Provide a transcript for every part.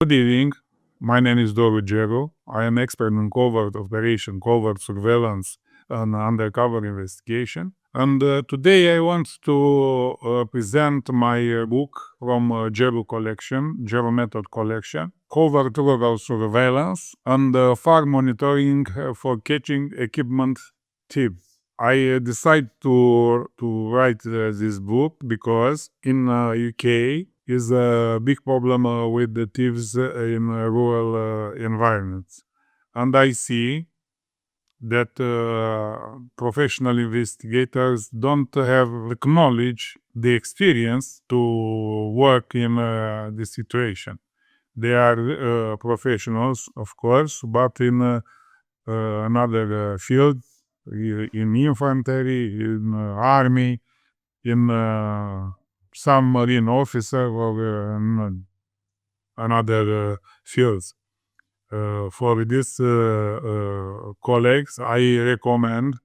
Good evening. My name is Geru. I am expert in covert operation, covert surveillance, and undercover investigation. And today I want to present my book from Geru Collection, Geru Method Collection, covert rural surveillance and farm monitoring for catching equipment thieves. I decided to write this book because in UK is a big problem with the thieves in rural environments, and I see that professional investigators don't have the knowledge, the experience to work in this situation. They are professionals, of course, but in another field, in infantry, in army, in some marine officer or another fields. For these colleagues, I recommend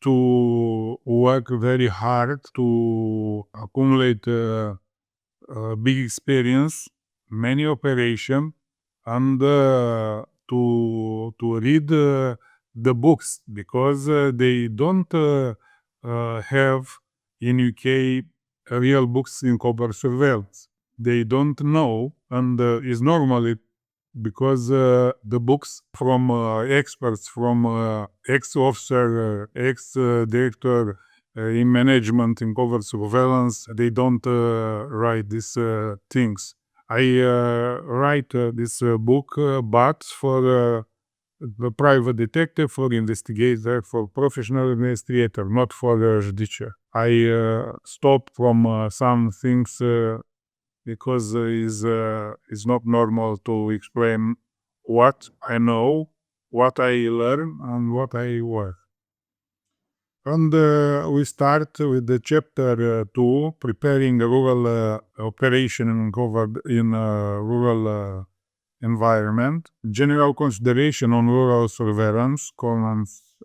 to work very hard to accumulate big experience, many operation, and to read the books because they don't have in UK real books in covert surveillance. They don't know, and is normally because the books from experts, from ex-officer, ex-director in management, in covert surveillance, they don't write these things. I write this book, but for the private detective, for investigator, for professional investigator, not for judicial. I stop from some things because it's not normal to explain what I know, what I learn, and what I work. And we start with the chapter 2, preparing a rural operation in rural environment. General consideration on rural surveillance,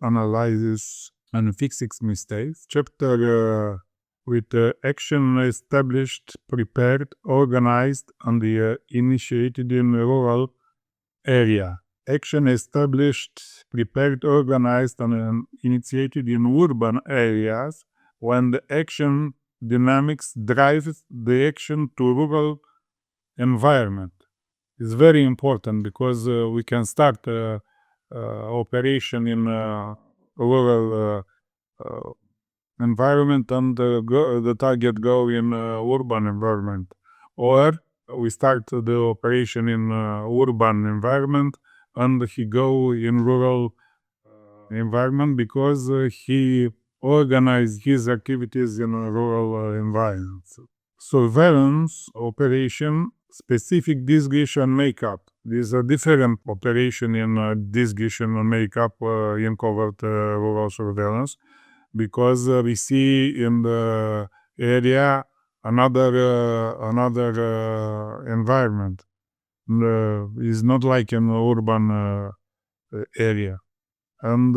analysis, and fixing mistakes. Chapter with action established, prepared, organized, and initiated in rural area. Action established, prepared, organized, and initiated in urban areas when the action dynamics drives the action to rural environment. It's very important because we can start operation in rural environment and the target go in urban environment, or we start the operation in urban environment and he go in rural environment because he organize his activities in a rural environment. Surveillance operation, specific discretion makeup. There's a different operation in discretion and makeup in covert rural surveillance because we see in the area another environment. It's not like an urban area. And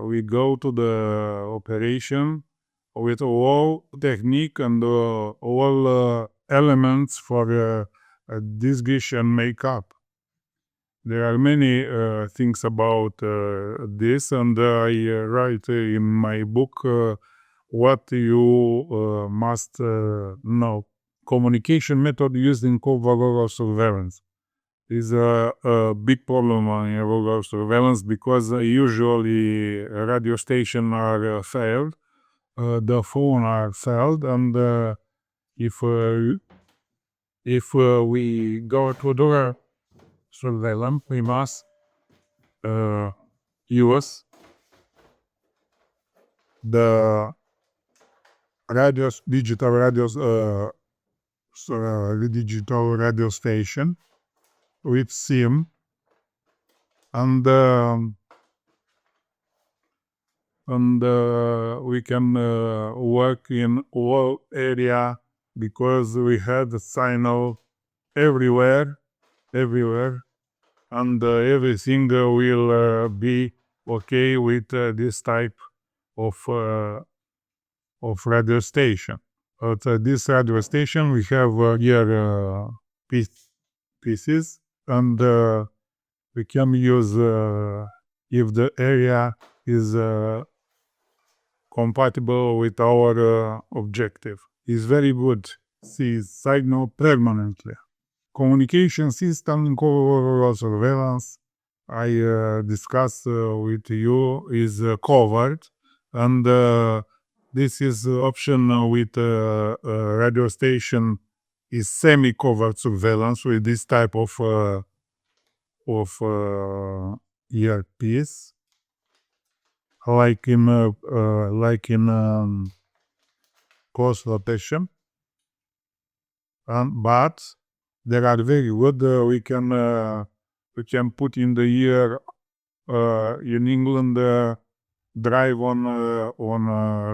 we go to the operation with all technique and all elements for discretion makeup. There are many things about this, and I write in my book what you must know. Communication method used in covert rural surveillance is a big problem in rural surveillance because usually radio stations are failed, the phone are failed, and if we go to the surveillance, we must use the digital radio station with SIM, and we can work in all area because we had a signal everywhere, and everything will be okay with this type of radio station. At this radio station, we have here pieces, and we can use if the area is compatible with our objective. It's very good. See signal permanently. Communication system in overall surveillance I discussed with you is Covert, and this is option with radio station is semi-covert surveillance with this type of earpiece, like in close rotation, but they are very good. We can put in the ear in England. Drive on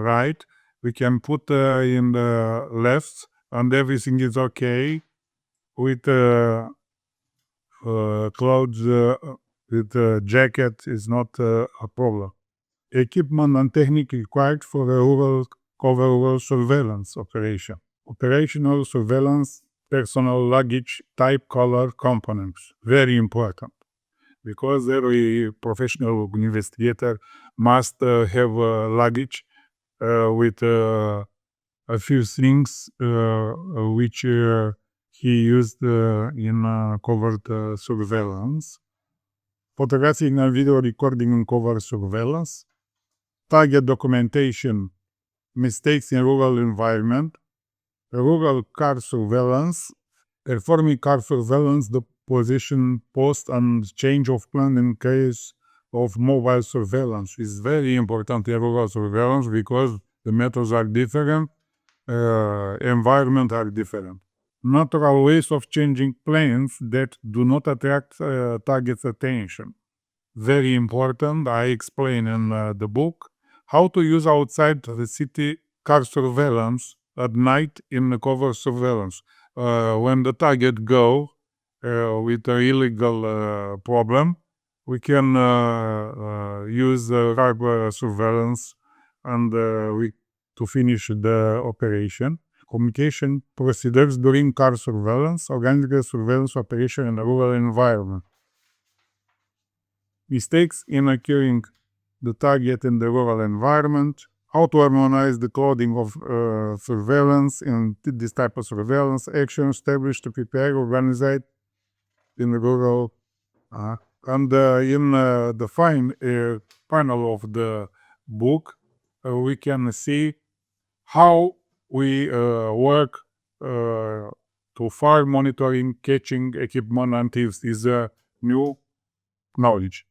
right. We can put in the left, and everything is okay with clothes. With jacket is not a problem. Equipment and technique required for a rural cover surveillance operation. Operational surveillance, personal luggage, type, color, components. Very important, because every professional investigator must have luggage with a few things which he used in covert surveillance. Photographic and video recording in covert surveillance. Target documentation, mistakes in rural environment. Rural car surveillance, performing car surveillance, the position, post, and change of plan in case of mobile surveillance is very important in rural surveillance, because the methods are different, environment are different. Natural ways of changing planes that do not attract target's attention. Very important. I explain in the book how to use outside the city car surveillance at night in the cover surveillance. When the target go with an illegal problem, we can use car surveillance and to finish the operation. Communication procedures during car surveillance, organic surveillance operation in a rural environment. Mistakes in acquiring the target in the rural environment, how to harmonize the coding of surveillance in this type of surveillance, action established to prepare, organize in the rural. And in the final of the book, we can see how we work to fire monitoring, catching equipment and thieves is new knowledge.